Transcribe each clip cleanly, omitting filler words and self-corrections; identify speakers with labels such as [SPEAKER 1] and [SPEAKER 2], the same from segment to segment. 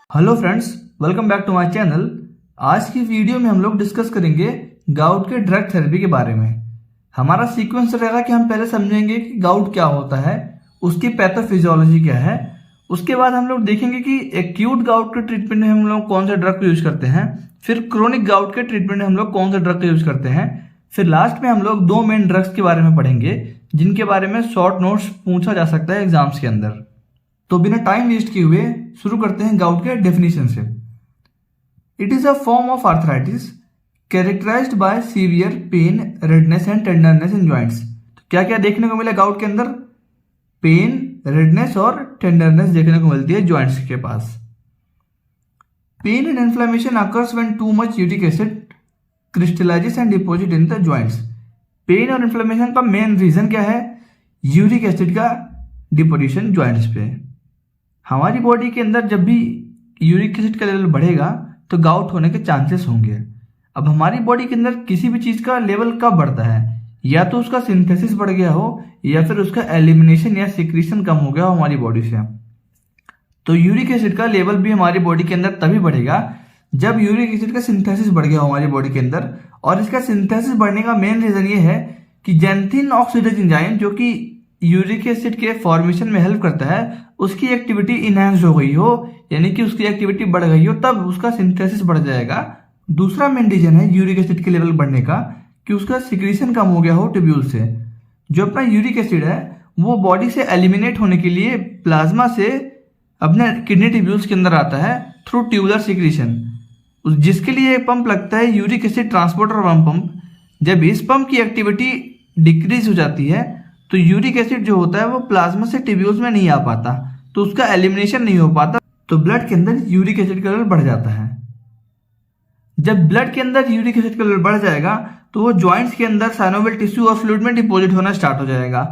[SPEAKER 1] Hello friends, welcome back to my channel. आज की video में हम लोग डिस्कस करेंगे गाउट के ड्रग थेरेपी के बारे में। हमारा सीक्वेंस रहेगा कि हम पहले समझेंगे कि गाउट क्या होता है, उसकी पैथोफिजियोलॉजी क्या है। उसके बाद हम लोग देखेंगे कि एक्यूट गाउट के ट्रीटमेंट में हम लोग कौन से ड्रग का यूज करते हैं, फिर क्रोनिक गाउट के ट्रीटमेंट में हम लोग कौन से ड्रग का यूज करते हैं, फिर लास्ट में हम लोग दो मेन ड्रग्स के बारे में पढ़ेंगे जिनके बारे में शॉर्ट नोट्स पूछा जा सकता है एग्जाम्स के अंदर। तो बिना टाइम वेस्ट किए हुए शुरू करते हैं गाउट के डेफिनेशन से। It is a form of arthritis characterised by severe pain, redness and tenderness in joints. तो क्या क्या देखने को मिला गाउट के अंदर? पेन, रेडनेस और टेंडरनेस देखने को मिलती है जॉइंट्स के पास। Pain and inflammation occurs when too much uric acid crystallizes and deposit in the joints. Pain और इन्फ्लेमेशन का मेन रीजन क्या है? यूरिक एसिड का डिपोजिशन जॉइंट्स पे। हमारी बॉडी के अंदर जब भी यूरिक एसिड का लेवल बढ़ेगा तो गाउट होने के चांसेस होंगे। अब हमारी बॉडी के अंदर किसी भी चीज का लेवल कब बढ़ता है? या तो उसका सिंथेसिस बढ़ गया हो या फिर उसका एलिमिनेशन या सिक्रीशन कम हो गया हो हमारी बॉडी से। तो यूरिक एसिड का लेवल भी हमारी बॉडी के अंदर तभी बढ़ेगा जब यूरिक एसिड का सिंथेसिस बढ़ गया हो हमारी बॉडी के अंदर। और इसका सिंथेसिस बढ़ने का मेन रीजन ये है कि जैंथिन ऑक्सीडेज एंजाइम, जो कि यूरिक एसिड के फॉर्मेशन में हेल्प करता है, उसकी एक्टिविटी इनहेंस हो गई हो, यानी कि उसकी एक्टिविटी बढ़ गई हो, तब उसका सिंथेसिस बढ़ जाएगा। दूसरा मेन रीजन है यूरिक एसिड के लेवल बढ़ने का कि उसका सिक्रीशन कम हो गया हो ट्यूब्यूल से। जो अपना यूरिक एसिड है वो बॉडी से एलिमिनेट होने के लिए प्लाज्मा से अपने किडनी ट्यूब्यूल्स के अंदर आता है थ्रू ट्यूबुलर सिक्रीशन, जिसके लिए एक पंप लगता है यूरिक एसिड ट्रांसपोर्टर पंप। जब इस पंप की एक्टिविटी डिक्रीज हो जाती है तो यूरिक एसिड जो होता है वो प्लाज्मा से ट्यूब्यूल्स में नहीं आ पाता, तो उसका एलिमिनेशन नहीं हो पाता, तो ब्लड के अंदर यूरिक एसिड का लेवल बढ़ जाता है। जब ब्लड के अंदर यूरिक एसिड का लेवल बढ़ जाएगा तो वो जॉइंट्स के अंदर साइनोवियल टिश्यू और फ्लूइड में डिपॉजिट होना स्टार्ट हो जाएगा।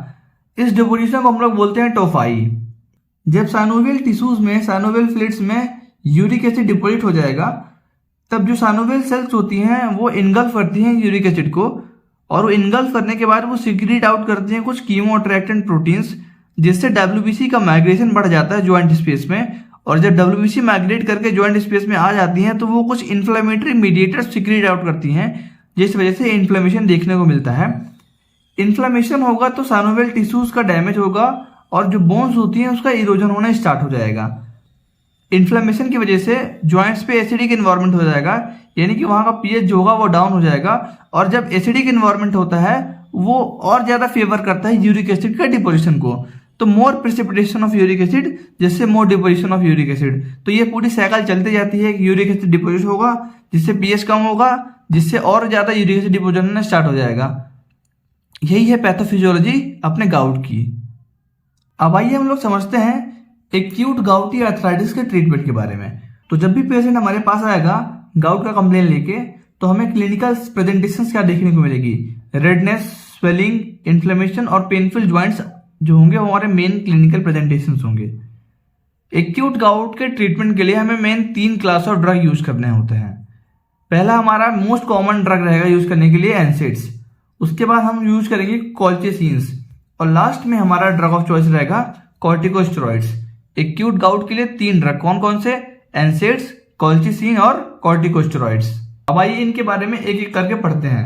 [SPEAKER 1] इस डिपोजिशन को हम लोग बोलते हैं टोफाई। जब साइनोवियल टिश्यूज में, साइनोवियल फ्लूइड्स में यूरिक एसिड डिपॉजिट हो जाएगा तब जो साइनोवियल सेल्स होती हैं वो इनगल्फ करती हैं यूरिक एसिड को, और वो इनगल्फ करने के बाद वो सीक्रेट आउट करते हैं कुछ कीमो अट्रैक्टेंट प्रोटीन्स, जिससे डब्ल्यूबीसी का माइग्रेशन बढ़ जाता है जॉइंट स्पेस में। और जब डब्ल्यूबीसी माइग्रेट करके जॉइंट स्पेस में आ जाती हैं तो वो कुछ इन्फ्लेमेटरी मीडिएटर्स सीक्रेट आउट करती हैं, जिस वजह से इन्फ्लेमेशन देखने को मिलता है। इन्फ्लेमेशन होगा तो साइनोवियल टिश्यूज का डैमेज होगा और जो बोन्स होती हैं उसका इरोजन होना स्टार्ट हो जाएगा। इन्फ्लेमेशन की वजह से जॉइंट्स पे एसिडिक इन्वायरमेंट हो जाएगा, यानी कि वहां का पीएच जो होगा वो डाउन हो जाएगा। और जब एसिडिक इन्वायरमेंट होता है वो और ज्यादा फेवर करता है यूरिक एसिड के डिपोजिशन को, तो मोर प्रेसिपिटेशन ऑफ यूरिक एसिड, जिससे मोर डिपोजिशन ऑफ यूरिक एसिड। तो ये पूरी साइकिल चलती जाती है कि यूरिक एसिड डिपोजिट होगा जिससे पीएच कम होगा, जिससे और ज्यादा यूरिक एसिड डिपोजिट होना स्टार्ट हो जाएगा। यही है पैथोफिजियोलॉजी अपने गाउट की। अब आइए हम लोग समझते हैं एक्यूट गाउटी आर्थराइटिस के ट्रीटमेंट के बारे में। तो जब भी पेशेंट हमारे पास आएगा गाउट का कंप्लेन लेके, तो हमें क्लिनिकल प्रेजेंटेशन क्या देखने को मिलेगी? रेडनेस, स्वेलिंग, इन्फ्लेमेशन और पेनफुल ज्वाइंट्स जो होंगे वो हमारे मेन क्लिनिकल प्रेजेंटेशन होंगे। एक्यूट गाउट के ट्रीटमेंट के लिए हमें main 3 class of drug use करने होते हैं। पहला हमारा मोस्ट कॉमन ड्रग रहेगा यूज करने के लिए एनसेड्स, उसके बाद हम यूज करेंगे कॉल्चिसिन्स, और लास्ट में हमारा ड्रग ऑफ चॉइस रहेगा कॉर्टिकोस्टेरॉइड्स। एक्यूट गाउट के लिए 3 ड्रग कौन कौन से? एनसेड्स, कॉल्चिसिन और कॉर्टिकोस्टेरॉइड्स। अब आइए इनके बारे में एक एक करके पढ़ते हैं।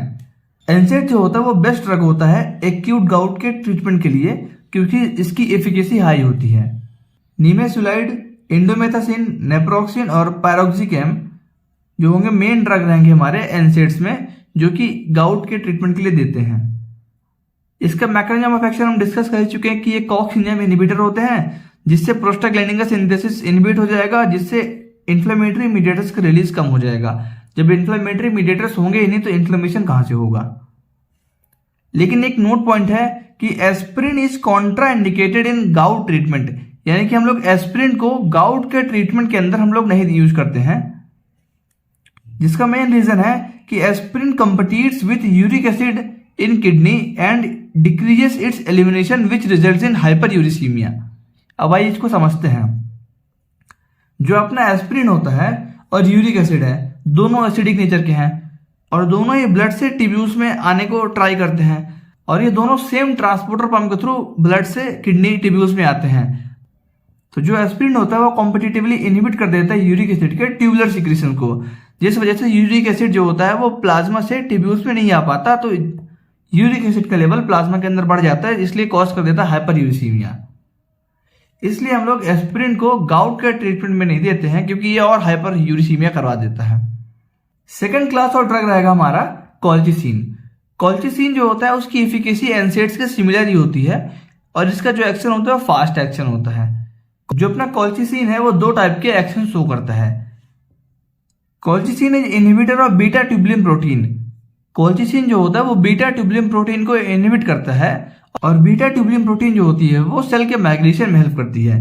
[SPEAKER 1] एनसेड जो होता है वो बेस्ट ड्रग होता है एक्यूट गाउट के ट्रीटमेंट के लिए, क्योंकि इसकी एफिकेसी हाई होती है। निमेसुलाइड, इंडोमेथासिन, नेप्रोक्सिन और पायरोक्सिकैम जो होंगे मेन ड्रग रहेंगे हमारे एनसेड्स में, जो कि गाउट के ट्रीटमेंट के लिए देते हैं। इसका मैकेनिज्म ऑफ एक्शन हम डिस्कस कर चुके हैं कि ये कॉक्स एंजाइम इनहिबिटर होते हैं, जिससे प्रोस्टाग्लैंडिन का सिंथेसिस इनहिबिट हो जाएगा, जिससे इन्फ्लेमेटरी मीडिएटर्स का रिलीज कम हो जाएगा। जब इन्फ्लेमेटरी मीडिएटर्स होंगे ही नहीं तो इन्फ्लेमेशन कहां से होगा? लेकिन एक नोट पॉइंट है कि aspirin is Contra indicated in gout treatment, यानी कि हम लोग एस्पिरिन को गाउट के ट्रीटमेंट के अंदर हम लोग नहीं यूज करते हैं, जिसका मेन रीजन है कि aspirin competes with uric acid in kidney and decreases its elimination which results in hyperuricemia. अब आइए इसको समझते हैं। जो अपना एस्पिरिन होता है और यूरिक एसिड है, दोनों एसिडिक नेचर के हैं और दोनों ही ब्लड से ट्यूब्यूल्स में आने को ट्राई करते हैं, और ये दोनों सेम ट्रांसपोर्टर पंप के थ्रू ब्लड से किडनी ट्यूब्यूल्स में आते हैं। तो जो एस्पिरिन होता है वो कॉम्पिटिटिवली इनहिबिट कर देता है यूरिक एसिड के ट्यूबुलर सिक्रीशन को, जिस वजह से यूरिक एसिड जो होता है वो प्लाज्मा से ट्यूब्यूल्स में नहीं आ पाता, तो यूरिक एसिड का लेवल प्लाज्मा के अंदर बढ़ जाता है, इसलिए कॉज कर देता है हाइपरयूरिसीमिया। इसलिए हम लोग एस्पिरिन को गाउट के ट्रीटमेंट में नहीं देते हैं, क्योंकि ये और हाइपरयूरिसीमिया करवा देता है। सेकेंड क्लास और ड्रग रहेगा हमारा कॉल्चिसिन। कॉल्चिसिन जो होता है उसकी एफिकेसी एनसेड्स के सिमिलर ही होती है, और इसका जो एक्शन होता है वो फास्ट एक्शन होता है। जो अपना कॉल्चिसिन है वो 2 टाइप के एक्शन शो करता है। Colchicine is inhibitor of beta tubulin protein. Colchicine जो होता है वो बीटा ट्यूबुलिन प्रोटीन को इनहिबिट करता है, और बीटा ट्यूबुलिन प्रोटीन जो होती है वो सेल के माइग्रेशन में हेल्प करती है।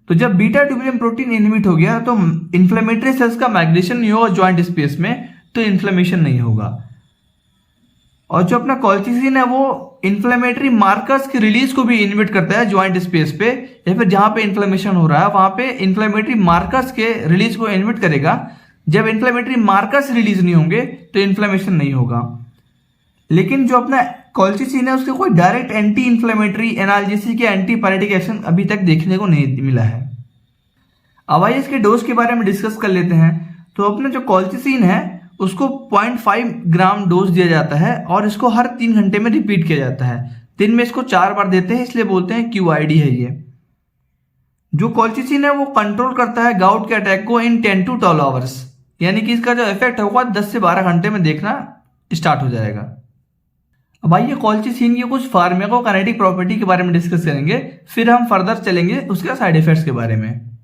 [SPEAKER 1] तो जब बीटा ट्यूबुलिन प्रोटीन इनहिबिट हो गया तो इन्फ्लेमेटरी सेल्स का माइग्रेशन नहीं होगा जॉइंट स्पेस में, तो इन्फ्लेमेशन नहीं होगा। और जो अपना कॉल्चिसिन है वो इन्फ्लेमेटरी मार्कर्स की रिलीज को भी इनहिबिट करता है जॉइंट स्पेस पे, या फिर जहां पे इन्फ्लेमेशन हो रहा है वहां पे इन्फ्लेमेटरी मार्कर्स के रिलीज को इनहिबिट करेगा। जब इन्फ्लेमेटरी मार्कर्स रिलीज नहीं होंगे तो इन्फ्लेमेशन नहीं होगा। लेकिन जो अपना कॉल्चिसिन है उसके कोई डायरेक्ट एंटी इन्फ्लेमेटरी, एनाल्जेसिक या एंटीपायरेटिक एक्शन अभी तक देखने को नहीं मिला है। अब आइए इसके डोज के बारे में डिस्कस कर लेते हैं। तो अपना जो कॉल्चिसिन है उसको 0.5 ग्राम डोज दिया जाता है, और इसको हर 3 घंटे में रिपीट किया जाता है। दिन में इसको 4 बार देते हैं, इसलिए बोलते हैं QID है ये। जो कॉल्चिसिन है वो कंट्रोल करता है गाउट के अटैक को इन 10 to 12 आवर्स, यानी कि इसका जो इफेक्ट होगा 10 से 12 घंटे में देखना स्टार्ट हो जाएगा। अब आइए कॉल्चिसिन की कुछ फार्माकोकाइनेटिक प्रॉपर्टी के बारे में डिस्कस करेंगे, फिर हम फर्दर चलेंगे उसके साइड इफेक्ट्स के बारे में।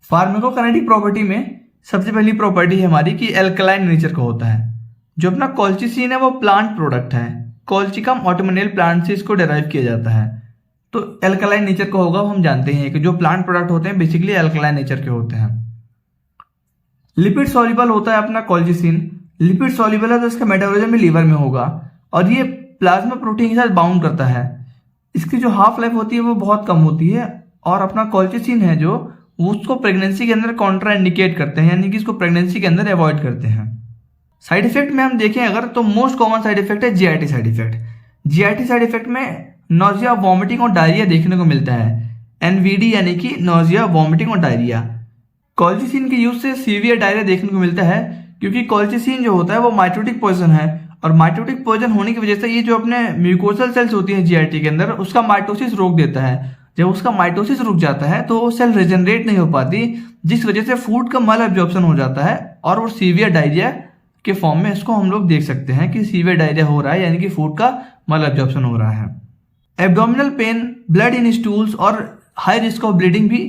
[SPEAKER 1] फार्माकोकाइनेटिक प्रॉपर्टी में सबसे पहली प्रॉपर्टी है हमारी कि एल्कलाइन नेचर का होता है। जो अपना कॉल्चिसिन है वो प्लांट प्रोडक्ट है, कॉल्चिकम ऑटोमोनियल प्लांट से इसको डेराइव किया जाता है, तो एल्कलाइन नेचर का होगा। हम जानते हैं कि जो प्लांट प्रोडक्ट होते हैं बेसिकली एल्कलाइन नेचर के होते हैं। लिपिड सॉल्युबल होता है अपना कॉल्चिसिन। लिपिड सॉल्युबल है तो इसका मेटाबॉलिज्म भी लीवर में होगा, और ये प्लाज्मा प्रोटीन के साथ बाउंड करता है। इसकी जो हाफ लाइफ होती है वो बहुत कम होती है, और अपना कॉल्चिसिन है जो उसको प्रेगनेंसी के अंदर कॉन्ट्रा इंडिकेट करते हैं, यानी कि इसको प्रेगनेंसी के अंदर अवॉइड करते हैं। साइड इफेक्ट में हम देखें अगर तो मोस्ट कॉमन साइड इफेक्ट है GIT side effect. GIT side effect में नोजिया, वॉमिटिंग और डायरिया देखने को मिलता है। NVD यानी कि नोजिया, वॉमिटिंग और डायरिया। कॉल्चिसिन के यूज से सीवियर डायरिया देखने को मिलता है, क्योंकि कॉल्चिसिन जो होता है वो माइटोटिक पॉइजन है, और माइटोटिक पॉइजन होने की वजह से ये जो अपने म्यूकोसल सेल्स होती है GIT के अंदर उसका माइटोसिस रोक देता है। जब उसका माइटोसिस रुक जाता है तो वो सेल रिजनरेट नहीं हो पाती, जिस वजह से फूड का मल एब्जॉर्प्शन हो जाता है, और वो सीवियर डायरिया के फॉर्म में इसको हम लोग देख सकते हैं कि सीवियर डायरिया हो रहा है, यानी कि फूड का मल एब्जॉर्प्शन हो रहा है। Abdominal pain, blood in stools और हाई रिस्क ऑफ ब्लीडिंग भी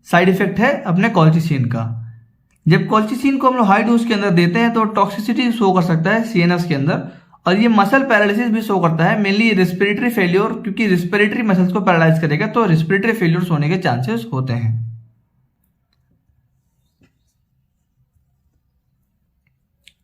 [SPEAKER 1] साइड इफेक्ट है अपने कॉल्चिसिन का। जब कॉल्चिसिन को हम लोग हाई डोज के अंदर देते हैं तो टॉक्सिसिटी शो कर सकता है CNS के अंदर, और ये मसल पैरालिसिस भी शो करता है, मेनली रेस्पिरेटरी फेल्योर, क्योंकि रेस्पिरेटरी मसल्स को पैरालाइज करेगा तो रेस्पिरेटरी फेल्योर्स होने के चांसेस होते हैं।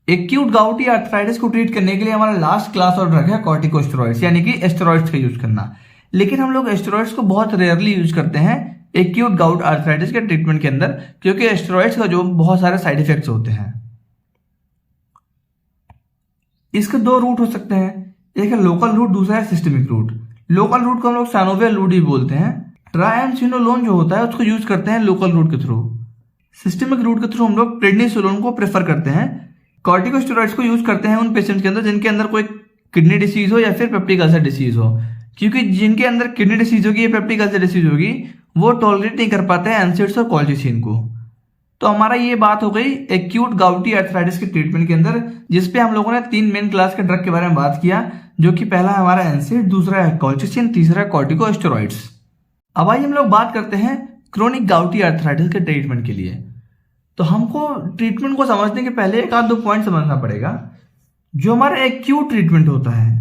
[SPEAKER 1] एक्यूट गाउटी आर्थराइटिस को ट्रीट करने के लिए हमारा लास्ट क्लास और ड्रग है कॉर्टिकोस्टेरॉइड्स, यानी कि एस्टेरॉइड्स का यूज करना। लेकिन हम लोग एस्टेरॉइड्स को बहुत रेयरली यूज करते हैं एक्यूट गाउट आर्थराइटिस के ट्रीटमेंट के अंदर, क्योंकि एस्टेरॉइड्स का जो बहुत सारे साइड इफेक्ट्स होते हैं। इसके 2 रूट हो सकते हैं, एक है लोकल रूट, दूसरा है सिस्टमिक रूट। लोकल रूट को हम लोग साइनोवियल रूट ही बोलते हैं। ट्राइएमसिनोलोन जो होता है उसको यूज करते हैं लोकल रूट के थ्रू। सिस्टमिक रूट के थ्रू हम लोग प्रेडनिसोलोन को प्रेफर करते हैं। कॉर्टिकोस्टेरॉइड्स को यूज करते हैं उन पेशेंट्स के अंदर जिनके अंदर कोई किडनी डिसीज हो या फिर पेप्टिक अल्सर डिसीज हो, क्योंकि जिनके अंदर किडनी डिसीज होगी या पेप्टिक अल्सर डिसीज होगी वो टॉलरेट नहीं कर पाते हैं एनसेड्स और कॉल्चिसिन को। तो हमारा ये बात हो गई एक्यूट गाउटी आर्थराइटिस के ट्रीटमेंट के अंदर, जिसपे हम लोगों ने 3 मेन क्लास के ड्रग के बारे में बात किया, जो कि पहला है हमारा एनसेड, दूसरा है कॉल्चिसिन, तीसरा है कॉर्टिकोस्टेरॉइड्स। अब आइए हम लोग बात करते हैं क्रोनिक गाउटी आर्थराइटिस के ट्रीटमेंट के लिए। तो हमको ट्रीटमेंट को समझने के पहले एक आध 2 पॉइंट समझना पड़ेगा। जो हमारा एक्यूट ट्रीटमेंट होता है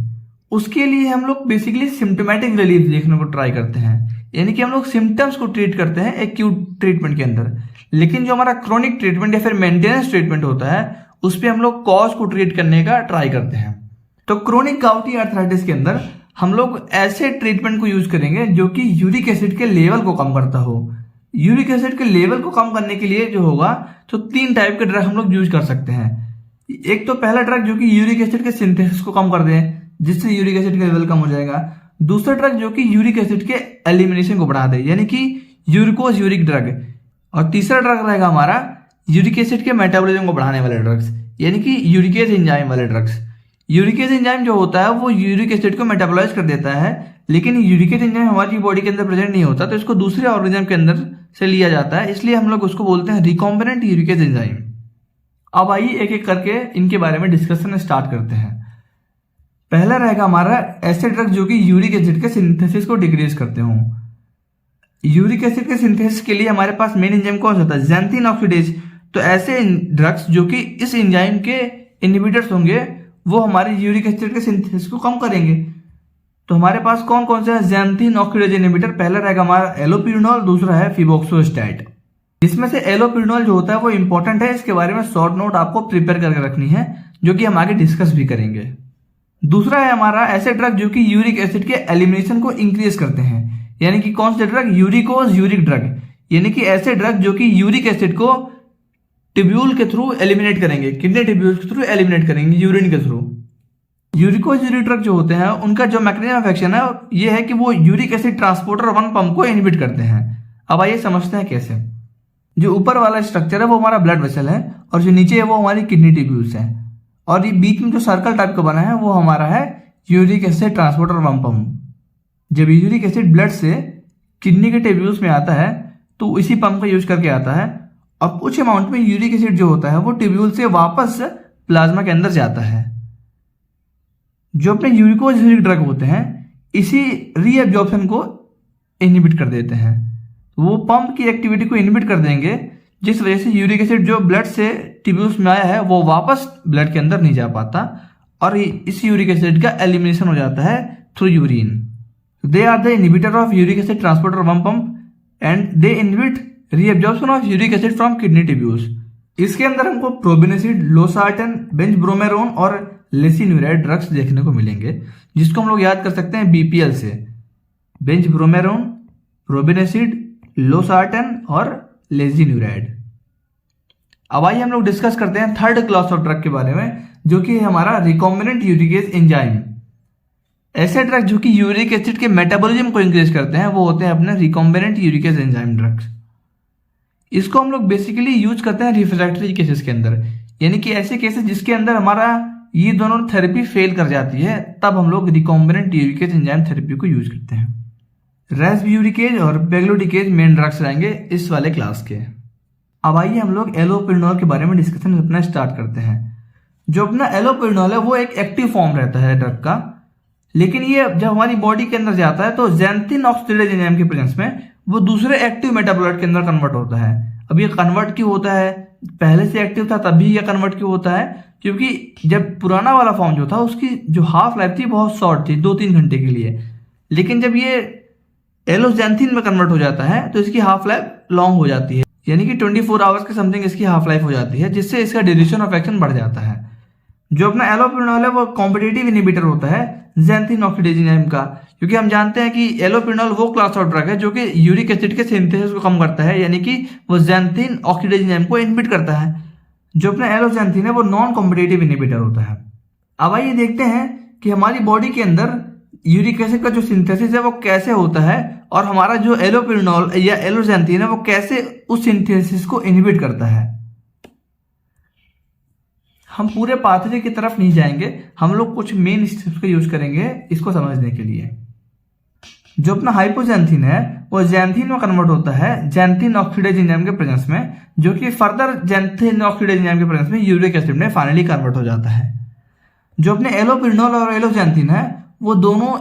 [SPEAKER 1] उसके लिए हम लोग बेसिकली सिम्टोमेटिक रिलीफ देखने को ट्राई करते हैं, यानी कि हम लोग सिम्टम्स को ट्रीट करते हैं एक्यूट ट्रीटमेंट के अंदर। लेकिन जो हमारा क्रोनिक ट्रीटमेंट या फिर मेंटेनेंस ट्रीटमेंट होता है उस पर हम लोग कॉज को ट्रीट करने का ट्राई करते हैं। तो क्रोनिक गाउटी आर्थराइटिस के अंदर हम लोग ऐसे ट्रीटमेंट को यूज करेंगे जो कि यूरिक एसिड के लेवल को कम करता हो। यूरिक एसिड के लेवल को कम करने के लिए जो होगा तो 3 टाइप के ड्रग हम लोग यूज कर सकते हैं। एक तो पहला ड्रग जो कि यूरिक एसिड के सिंथेसिस को कम कर दे, जिससे यूरिक एसिड का लेवल कम हो जाएगा। दूसरा ड्रग जो कि यूरिक एसिड के एलिमिनेशन को बढ़ा दे, यानी कि यूरिकोज यूरिक ड्रग, और तीसरा ड्रग रहेगा हमारा यूरिक एसिड के मेटाबॉलिज्म को बढ़ाने वाले ड्रग्स, यानी कि यूरिकेज एंजाइम वाले ड्रग्स। यूरिकेज एंजाइम जो होता है वो यूरिक एसिड को मेटाबोलाइज कर देता है, लेकिन यूरिकेज एंजाइम हमारी बॉडी के अंदर प्रेजेंट नहीं होता, तो इसको दूसरे ऑर्गेनिज्म के अंदर से लिया जाता है, इसलिए हम लोग उसको बोलते हैं रिकॉम्बिनेंट यूरिकेज एंजाइम। अब आइए एक एक करके इनके बारे में डिस्कशन स्टार्ट करते हैं। पहला रहेगा हमारा ऐसे ड्रग जो कि यूरिक एसिड के सिंथेसिस को डिक्रीज करते हों। यूरिक एसिड के सिंथेसिस के लिए हमारे पास मेन एंजाइम कौन सा होता है? Xanthine oxidase. तो ऐसे ड्रग्स जो कि इस एंजाइम के इनहिबिटर्स होंगे वो हमारे यूरिक एसिड के सिंथेसिस को कम करेंगे। तो हमारे पास कौन कौन सा है ज़ैंथीन ऑक्सीडेज इनहिबिटर? पहला रहेगा हमारा एलोपिरिनोल, दूसरा है फिबोक्सोस्टैट। इसमें से एलोपिरिनोल जो होता है वो इंपॉर्टेंट है, इसके बारे में शॉर्ट नोट आपको प्रिपेयर करके रखनी है, जो कि हम आगे डिस्कस भी करेंगे। दूसरा है हमारा ऐसे ड्रग जो कि यूरिक एसिड के एलिमिनेशन को इंक्रीज करते हैं, यानी कि कौन से ड्रग? यूरिकोज यूरिक ड्रग, यानी कि ऐसे ड्रग जो कि यूरिक एसिड को ट्यूब्यूल के थ्रू एलिमिनेट करेंगे, किडनी ट्यूब्यूल के थ्रू एलिमिनेट करेंगे, यूरिन के थ्रू। यूरिकोज यूरिक ड्रग जो होते हैं उनका जो मैकेनिज्म ऑफ एक्शन है ये है कि वो यूरिक एसिड ट्रांसपोर्टर 1 पंप को इनहिबिट करते हैं। अब आइए समझते हैं कैसे। जो ऊपर वाला स्ट्रक्चर है वो हमारा ब्लड वेसल है, और जो नीचे है वो हमारी किडनी ट्यूब्यूल्स है, और ये बीच में जो सर्कल टाइप का बना है वो हमारा है यूरिक एसिड ट्रांसपोर्टर 1 पंप। जब यूरिक एसिड ब्लड से किडनी के ट्यूब्यूल्स में आता है तो इसी पंप का यूज करके आता है, और कुछ अमाउंट में यूरिक एसिड जो होता है वो ट्यूब्यूल से वापस प्लाज्मा के अंदर जाता है। जो अपने यूरिकोज यूरिक ड्रग होते हैं इसी रीअब्जॉर्प्शन को इनहिबिट कर देते हैं, वो पंप की एक्टिविटी को इनहिबिट कर देंगे, जिस वजह से यूरिक एसिड जो ब्लड से ट्यूब्यूल्स में आया है वो वापस ब्लड के अंदर नहीं जा पाता, और इस यूरिक एसिड का एलिमिनेशन हो जाता है through urine. They are the inhibitor of uric acid transporter 1 pump and they inhibit reabsorption of uric acid from kidney tubules. इसके अंदर हमको प्रोबेनेसिड, लोसार्टन, बेंजब्रोमेरोन और लेसिन्यूराइड ड्रग्स देखने को मिलेंगे, जिसको हम लोग याद कर सकते हैं बीपीएल से। बेंजब्रोमेरोन, प्रोबेनेसिड, लोसार्टन और लेसिन्यूराइड। अब आइए हम लोग डिस्कस करते हैं थर्ड क्लास ऑफ ड्रग के बारे में, जो कि है हमारा रिकॉम्बिनेंट यूरिकेज एंजाइम। ऐसे ड्रग जो कि यूरिक एसिड के मेटाबॉलिज्म को इंक्रीज करते हैं वो होते हैं अपने रिकॉम्बिनेंट यूरिकेज एंजाइम ड्रग्स। इसको हम लोग बेसिकली यूज करते हैं रिफ्रैक्टरी केसेस के अंदर, यानी कि ऐसे केसेस जिसके अंदर हमारा ये दोनों थेरेपी फेल कर जाती है, तब हम लोग रिकॉम्बिनेंट यूरिकेज एंजाइम थेरेपी को यूज करते हैं। रेस्ब्यूरिकेज और पेग्लोडिकेज मेन ड्रग्स रहेंगे इस वाले क्लास के। अब आइए हम लोग एलोपिरिनोल के बारे में डिस्कशन अपना स्टार्ट करते हैं। जो अपना एलोपिरिनोल है वो एक एक्टिव फॉर्म रहता है ड्रग का, लेकिन ये जब हमारी बॉडी के अंदर जाता है तो ज़ैंथीन ऑक्सीडेज एंजाइम के प्रेजेंस में वो दूसरे एक्टिव मेटाबोलाइट के अंदर कन्वर्ट होता है। अब ये कन्वर्ट क्यों होता है? पहले से एक्टिव था तब भी ये कन्वर्ट क्यों होता है? क्योंकि जब पुराना वाला फॉर्म जो था उसकी जो हाफ लाइफ थी बहुत शॉर्ट थी, 2-3 घंटे के लिए, लेकिन जब ये एलोज़ैंथीन में कन्वर्ट हो जाता है तो इसकी हाफ लाइफ लॉन्ग हो जाती है, यानी कि 24 आवर्स के समथिंग इसकी हाफ लाइफ हो जाती है, जिससे इसका ड्यूरेशन ऑफ एक्शन बढ़ जाता है। जो अपना एलोपिरिनोल है वो कॉम्पिटिटिव इनहिबिटर होता है ज़ैंथीन ऑक्सीडेज एंजाइम का, क्योंकि हम जानते हैं कि एलोपिरिनोल वो क्लास ऑफ ड्रग है जो कि यूरिक एसिड के सिंथेसिस को कम करता है, यानी कि वो ज़ैंथीन ऑक्सीडेज एंजाइम को इनहिबिट करता है। जो अपना एलोज़ैंथीन है वो नॉन कॉम्पिटिटिव इनहिबिटर होता है। अब आइए देखते हैं कि हमारी बॉडी के अंदर यूरिक एसिड का जो सिंथेसिस है वो कैसे होता है, और हमारा जो एलोपिरिनोल या एलोज़ैंथीन है वो कैसे उस सिंथेसिस को इनहिबिट करता है। हम पूरे पाथवे की तरफ नहीं जाएंगे, हम लोग कुछ मेन स्टेप्स का यूज करेंगे इसको समझने के लिए। जो अपना हाइपोज़ैंथीन है वो ज़ैंथीन में कन्वर्ट होता है ज़ैंथीन ऑक्सीडेज एंजाइम के प्रेजेंस में, जो कि फर्दर ज़ैंथीन ऑक्सीडेज एंजाइम के प्रेजेंस में यूरिक एसिड में फाइनली कन्वर्ट हो जाता है। जो अपने एलोपिरिनोल और एलोज़ैंथीन है वो दोनों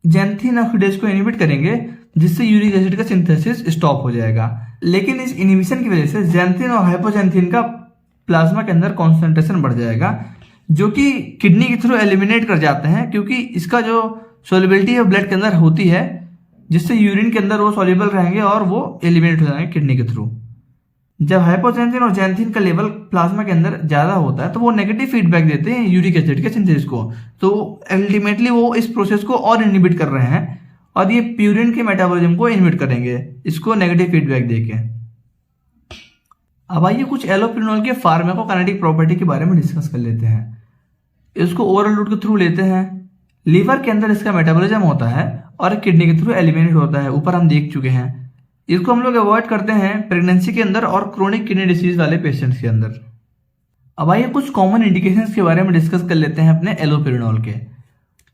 [SPEAKER 1] ज़ैंथीन ऑक्सीडेज को इनहिबिट करेंगे, जिससे यूरिक एसिड का सिंथेसिस स्टॉप हो जाएगा। लेकिन इस इनहिबिशन की वजह से ज़ैंथीन और हाइपोज़ैंथीन का प्लाज्मा के अंदर कॉन्सेंट्रेशन बढ़ जाएगा, जो कि किडनी के थ्रू एलिमिनेट कर जाते हैं, क्योंकि इसका जो सोल्युबिलिटी है ब्लड के अंदर होती है, जिससे यूरिन के अंदर वो सॉल्युबल रहेंगे और वो एलिमिनेट हो जाएंगे किडनी के थ्रू। जब हाइपोज़ैंथीन और ज़ैंथीन का लेवल प्लाज्मा के अंदर ज़्यादा होता है तो वो नेगेटिव फीडबैक देते हैं यूरिक एसिड के सिंथेसिस को, तो अल्टीमेटली वो इस प्रोसेस को और इनहिबिट कर रहे हैं, और ये प्यूरिन के मेटाबॉलिज्म को इनहिबिट करेंगे इसको नेगेटिव फीडबैक देके। अब आइए कुछ एलोपिरिनोल के फार्माकोकाइनेटिक प्रॉपर्टी के बारे में डिस्कस कर लेते हैं। इसको ओरल रूट के थ्रू लेते हैं, लीवर के अंदर इसका मेटाबॉलिज्म होता है और किडनी के थ्रू एलिमिनेट होता है, ऊपर हम देख चुके हैं। इसको हम लोग अवॉइड करते हैं प्रेगनेंसी के अंदर और क्रोनिक किडनी डिसीज वाले पेशेंट्स के अंदर। अब आइए कुछ कॉमन इंडिकेशंस के बारे में डिस्कस कर लेते हैं अपने एलोपेरिनॉल के।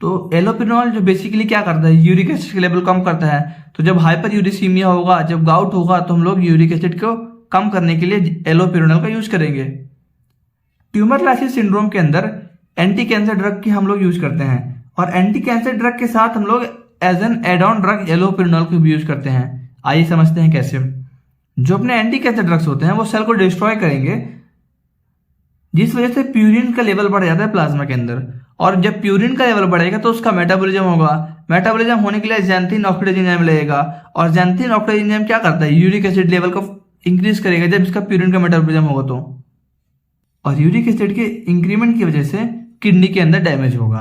[SPEAKER 1] तो एलोपेरिनॉल जो बेसिकली क्या करता है, यूरिक एसिड के लेवल कम करता है। तो जब हाइपर यूरिसीमिया होगा, जब गाउट होगा, तो हम लोग यूरिक एसिड को कम करने के लिए एलोपेरिनॉल का यूज करेंगे। ट्यूमर लाइसिस सिंड्रोम के अंदर एंटी कैंसर ड्रग की हम लोग यूज करते हैं, और एंटी कैंसर ड्रग के साथ हम लोग as an add on drug allopurinol को भी यूज करते हैं। आइए समझते हैं कैसे। जो अपने एंटी कैंसर ड्रग्स होते हैं वो सेल को डिस्ट्रॉय करेंगे, जिस वजह से प्यूरिन का लेवल बढ़ जाता है प्लाज्मा के अंदर, और जब प्यूरिन का लेवल बढ़ेगा तो उसका मेटाबॉलिज्म होगा। मेटाबॉलिज्म होने के लिए ज़ैंथीन ऑक्सीडेज एंजाइम लगेगा, और ज़ैंथीन ऑक्सीडेज एंजाइम क्या करता है, यूरिक एसिड लेवल को इंक्रीज करेगा जब इसका प्यूरिन का मेटाबॉलिज्म होगा तो। और यूरिक एसिड के इंक्रीमेंट की वजह से किडनी के अंदर डैमेज होगा।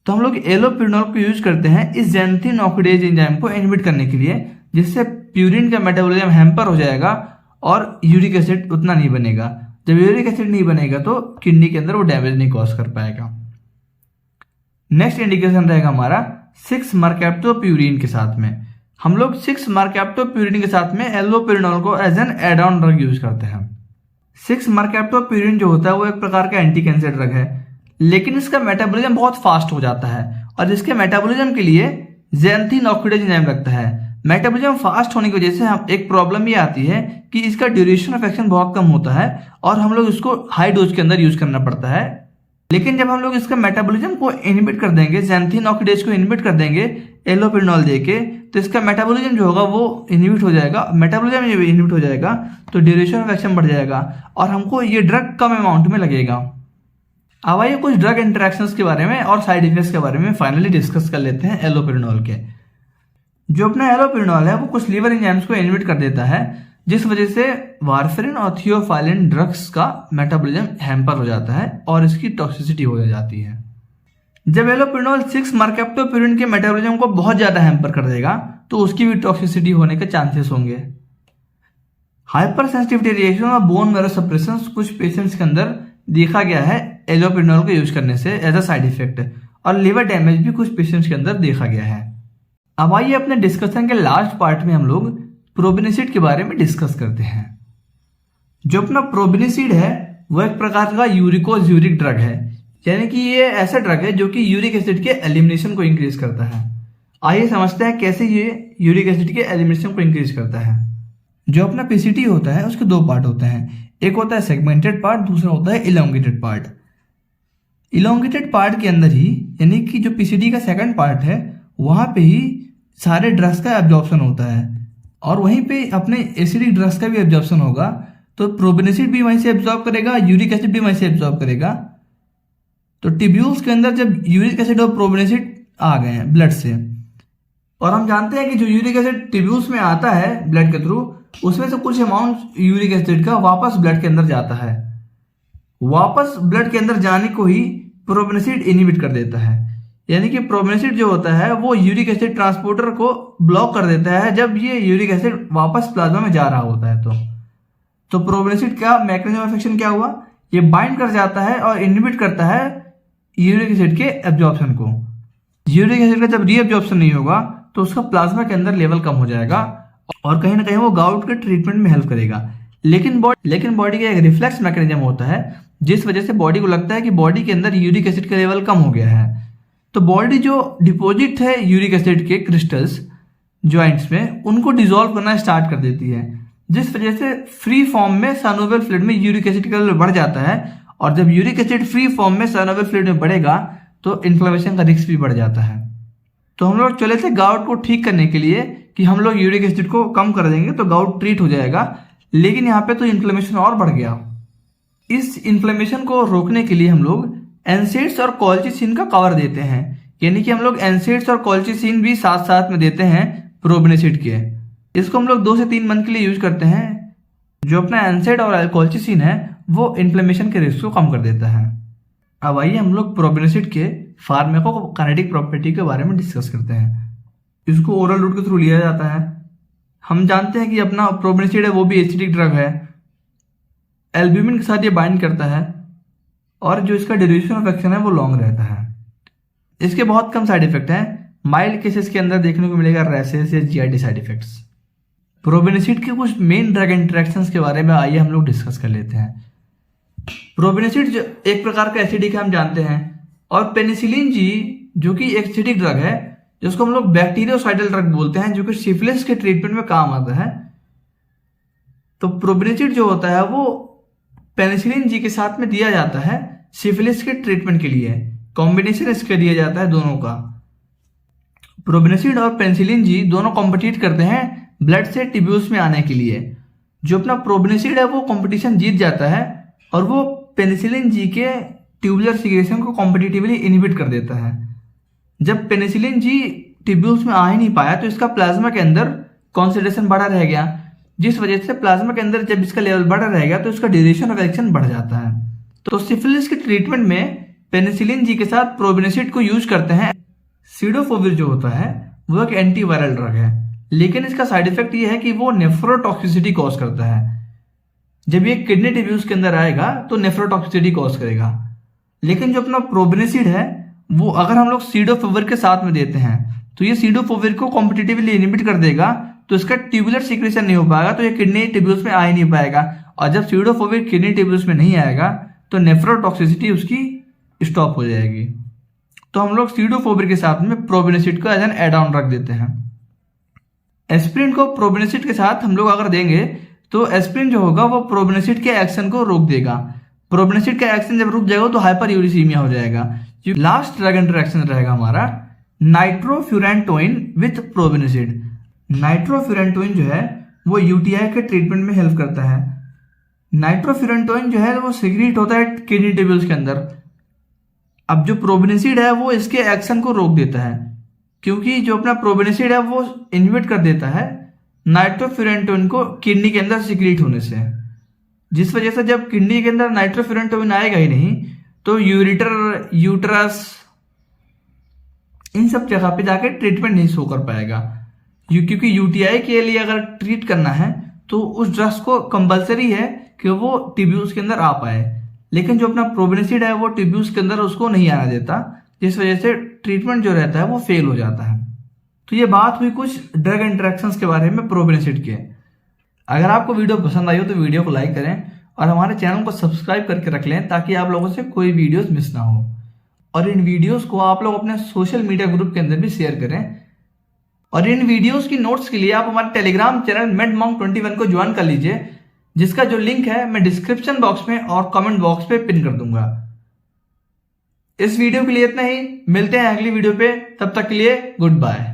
[SPEAKER 1] तो हम लोग एलोपेरिनॉल को यूज करते हैं इस ज़ैंथीन ऑक्सीडेज एंजाइम को इनहिबिट करने के लिए, जिससे प्यूरिन का मेटाबॉलिज्म हैम्पर हो जाएगा और यूरिक एसिड उतना नहीं बनेगा। जब यूरिक एसिड नहीं बनेगा तो किडनी के अंदर वो डैमेज नहीं कॉज कर पाएगा। नेक्स्ट इंडिकेशन रहेगा हमारा 6-मरकैप्टोप्यूरिन के साथ में। हम लोग 6-मरकैप्टोप्यूरिन के साथ में एलोपेरिनॉल को as an add on drug use करते हैं। 6-मरकैप्टोप्यूरिन जो होता है वो एक प्रकार का एंटी कैंसर ड्रग है, लेकिन इसका मेटाबॉलिज्म बहुत फास्ट हो जाता है, और इसके मेटाबॉलिज्म के लिए ज़ैंथीन ऑक्सीडेज एंजाइम लगता है। मेटाबॉलिज्म फास्ट होने की वजह से हम एक प्रॉब्लम ये आती है कि इसका ड्यूरेशन ऑफ एक्शन बहुत कम होता है, और हम लोग इसको हाई डोज के अंदर यूज करना पड़ता है। लेकिन जब हम लोग इसका मेटाबॉलिज्म को इनहिबिट कर देंगे, ज़ैंथीन ऑक्सीडेज को इनहिबिट कर देंगे एलोपेरिनॉल देके, तो इसका मेटाबॉलिज्म जो होगा वो इनहिबिट हो जाएगा। मेटाबॉलिज्म जब इनहिबिट हो जाएगा तो ड्यूरेशन ऑफ एक्शन बढ़ जाएगा, और हमको ये ड्रग कम अमाउंट में लगेगा। अब आइए कुछ ड्रग इंटरेक्शंस के बारे में और साइड इफेक्ट्स के बारे में फाइनली डिस्कस कर लेते हैं एलोपेरिनॉल के। जो अपना एलोपेरिनॉल है वो कुछ लीवर एंजाइम्स को इनहिबिट कर देता है, जिस वजह से वारफेरिन और थियोफाइलिन ड्रग्स का मेटाबॉलिज्म हैम्पर हो जाता है और इसकी टॉक्सिसिटी हो जाती है। जब एलोपेरिनॉल 6-मरकैप्टोप्यूरिन के मेटाबॉलिज्म को बहुत ज्यादा हैम्पर कर देगा तो उसकी भी टॉक्सिसिटी होने के चांसेस होंगे। हाइपर सेंसिटिविटी रिएक्शन और बोन मैरो सप्रेशन कुछ पेशेंट्स के अंदर देखा गया है एलोपेरिनॉल को यूज करने से एज अ साइड इफेक्ट, और लिवर डैमेज भी कुछ पेशेंट्स के अंदर देखा गया है। अब आइए अपने डिस्कशन के लास्ट पार्ट में हम लोग प्रोबेनिसिड के बारे में डिस्कस करते हैं। जो अपना प्रोबेनिसिड है वो एक प्रकार का यूरिकोज यूरिक ड्रग है, यानी कि ये ऐसा ड्रग है जो कि यूरिक एसिड के एलिमिनेशन को इंक्रीज करता है। आइए समझते हैं कैसे ये यूरिक एसिड के एलिमिनेशन को इंक्रीज करता है। जो अपना पीसीटी होता है उसके दो पार्ट होते हैं, एक होता है सेगमेंटेड पार्ट, दूसरा होता है इलोंगेटेड पार्ट। इलोंगेटेड पार्ट के अंदर ही, यानी कि जो पीसीटी का सेकंड पार्ट है, वहां पे ही सारे ड्रग्स का एब्जॉर्प्शन होता है, और वहीं पे अपने एसिडिक ड्रग्स का भी एब्जॉर्प्शन होगा। तो प्रोबेनिसिड भी वहीं से एब्जॉर्ब करेगा, यूरिक एसिड भी वहीं से एब्जॉर्ब करेगा। तो टिब्यूल्स के अंदर जब यूरिक एसिड और प्रोबेनिसिड आ गए हैं ब्लड से, और हम जानते हैं कि जो यूरिक एसिड टिब्यूल्स में आता है ब्लड के थ्रू, उसमें से कुछ अमाउंट यूरिक एसिड का वापस ब्लड के अंदर जाता है। वापस ब्लड के अंदर जाने को ही प्रोबेनिसिड इनहिबिट कर देता है, यानी कि प्रोबेनिसिड जो होता है वो यूरिक एसिड ट्रांसपोर्टर को ब्लॉक कर देता है जब ये यूरिक एसिड वापस प्लाज्मा में जा रहा होता है। तो प्रोबेनिसिड का मैकेनिज्म ऑफ एक्शन क्या हुआ, ये बाइंड कर जाता है और इनहिबिट करता है यूरिक एसिड के एब्जॉर्प्शन को। यूरिक एसिड का जब रीअब्जॉर्प्शन नहीं होगा तो उसका प्लाज्मा के अंदर लेवल कम हो जाएगा, और कहीं ना कहीं वो गाउट के ट्रीटमेंट में हेल्प करेगा। लेकिन बॉडी का एक रिफ्लेक्स मैकेनिज्म होता है, जिस वजह से बॉडी को लगता है कि बॉडी के अंदर यूरिक एसिड का लेवल कम हो गया है। तो बॉडी जो डिपॉजिट है यूरिक एसिड के क्रिस्टल्स जॉइंट्स में, उनको डिसॉल्व करना स्टार्ट कर देती है, जिस वजह से फ्री फॉर्म में साइनोवियल फ्लूइड में यूरिक एसिड का लेवल बढ़ जाता है। और जब यूरिक एसिड फ्री फॉर्म में साइनोवियल फ्लूइड में बढ़ेगा तो इन्फ्लेमेशन का रिस्क भी बढ़ जाता है। तो हम लोग चले थे गाउट को ठीक करने के लिए कि हम लोग यूरिक एसिड को कम कर देंगे तो गाउट ट्रीट हो जाएगा, लेकिन यहाँ पे तो इन्फ्लेमेशन और बढ़ गया। इस इन्फ्लेमेशन को रोकने के लिए हम लोग एनसेड्स और कॉल्चिसिन का कवर देते हैं, यानी कि हम लोग एनसेड्स और कॉल्चिसिन भी साथ साथ में देते हैं प्रोबेनिसिड के। इसको हम लोग 2 से 3 मंथ के लिए यूज करते हैं। जो अपना एनसेड और कॉल्चिसिन है वो इन्फ्लेमेशन के रिस्क को कम कर देता है। अब आइए हम लोग प्रोबेनिसिड के फार्माकोकाइनेटिक प्रॉपर्टी के बारे में डिस्कस करते हैं। इसको ओरल रूट के थ्रू लिया जाता है। हम जानते हैं कि अपना प्रोबेनिसिड है वो भी एसिडिक ड्रग है, एल्ब्यूमिन के साथ ये बाइंड करता है, और जो इसका ड्यूरेशन ऑफ एक्शन है वो लॉन्ग रहता है। इसके बहुत कम साइड इफेक्ट हैं, माइल्ड केसेस के अंदर देखने को मिलेगा रैशेस या जीआईटी साइड इफेक्ट्स। प्रोबेनिसिड के कुछ मेन ड्रग इंटरेक्शंस के बारे में आइए हम लोग डिस्कस कर लेते हैं। प्रोबेनिसिड जो एक प्रकार का एसिडिक है हम जानते हैं, और पेनिसिलिन जी जो कि एक एसिडिक ड्रग है जिसको हम लोग बैक्टीरियोसाइडल ड्रग बोलते हैं, जो कि सिफिलिस के ट्रीटमेंट में काम आता है। तो प्रोबेनिसिड जो होता है वो पेनिसिलिन जी के साथ में दिया जाता है सिफिलिस के ट्रीटमेंट के लिए, कॉम्बिनेशन इसके दिया जाता है दोनों का। प्रोबेनिसिड और पेनिसिलिन जी दोनों कॉम्पिटिट करते हैं ब्लड से टिब्यूल्स में आने के लिए। जो अपना प्रोबेनिसिड है वो कंपटीशन जीत जाता है और वो पेनिसिलिन जी के ट्यूबुलर सिक्रेशन को कॉम्पिटिटिवली इनहिबिट कर देता है। जब पेनिसिलिन जी टिब्यूल्स में आ ही नहीं पाया तो इसका प्लाज्मा के अंदर कॉन्सेंट्रेशन बढ़ा रह गया, जिस वजह से प्लाज्मा के अंदर जब इसका लेवल बढ़ा रहेगा तो इसका ड्यूरेशन ऑफ एक्शन बढ़ जाता है। तो सिफिलिस के ट्रीटमेंट में पेनिसिलिन जी के साथ प्रोबेनिसिड को यूज करते हैं। सिडोफोविर जो होता है वो एक एंटीवायरल ड्रग है, लेकिन इसका साइड इफेक्ट ये है कि वो नेफ्रोटॉक्सिसिटी कॉज करता है। जब ये किडनी टिब्यूल्स के अंदर आएगा तो नेफ्रोटॉक्सिसिटी कॉज करेगा। लेकिन जो अपना प्रोबेनिसिड है वो अगर हम लोग सिडोफोविर के साथ में देते हैं तो ये सिडोफोविर को कॉम्पिटिटिवली इनहिबिट कर देगा, तो इसका ट्यूबुलर सिक्रेशन नहीं हो पाएगा, तो ये किडनी टिब्यूल्स में आ ही नहीं पाएगा। और जब सिडोफोविर किडनी टिब्यूल्स में नहीं आएगा तो नेफ्रोटॉक्सिसिटी उसकी स्टॉप हो जाएगी। तो हम लोग सिडोफोविर के साथ में प्रोबेनिसिड को एज एन एड ऑन रख देते हैं। एस्पिरिन को प्रोबेनिसिड के साथ हम लोग अगर देंगे तो एस्पिरिन जो होगा वो प्रोबेनिसिड के एक्शन को रोक देगा। प्रोबेनिसिड का एक्शन जब रुक जाएगा तो हाइपर यूरिसीमिया हो जाएगा। लास्ट ड्रग इंटरेक्शन रहेगा हमारा नाइट्रोफ्यूरेंटोइन विथ प्रोबेनिसिड। नाइट्रोफ्यूरेंटोइन जो है वो यूटीआई के ट्रीटमेंट में हेल्प करता है। नाइट्रोफ्यूरेंटोइन जो है वो सिक्रीट होता है किडनी टिब्यूल्स के अंदर। अब जो प्रोबेनिसिड है वो इसके एक्शन को रोक देता है, क्योंकि जो अपना प्रोबेनिसिड है वो इनहिबिट कर देता है नाइट्रोफ्यूरेंटोइन को किडनी के अंदर सिक्रीट होने से, जिस वजह से जब किडनी के अंदर नाइट्रोफ्यूरेंटोइन आएगा ही नहीं तो यूरिटर, यूट्रस, इन सब जगह पे जाके ट्रीटमेंट नहीं शो कर पाएगा। क्योंकि यूटीआई के लिए अगर ट्रीट करना है तो उस ड्रग्स को कंपलसरी है कि वो टिब्यूल्स के अंदर आ पाए, लेकिन जो अपना प्रोबेनिसिड है वो टिब्यूल्स के अंदर उसको नहीं आना देता, जिस वजह से ट्रीटमेंट जो रहता है वो फेल हो जाता है। तो ये बात हुई कुछ ड्रग इंटरेक्शंस के बारे में प्रोबेनिसिड के। अगर आपको वीडियो पसंद आई हो तो वीडियो को लाइक करें और हमारे चैनल को सब्सक्राइब करके रख लें ताकि आप लोगों से कोई वीडियोस मिस ना हो। और इन वीडियोस को आप लोग अपने सोशल मीडिया ग्रुप के अंदर भी शेयर करें। और इन वीडियोस की नोट्स के लिए आप हमारे टेलीग्राम चैनल medmonk21 को ज्वाइन कर लीजिए, जिसका जो लिंक है मैं डिस्क्रिप्शन बॉक्स में और कमेंट बॉक्स पे पिन कर दूंगा। इस वीडियो के लिए इतना ही, मिलते हैं अगली वीडियो पे, तब तक के लिए गुड बाय।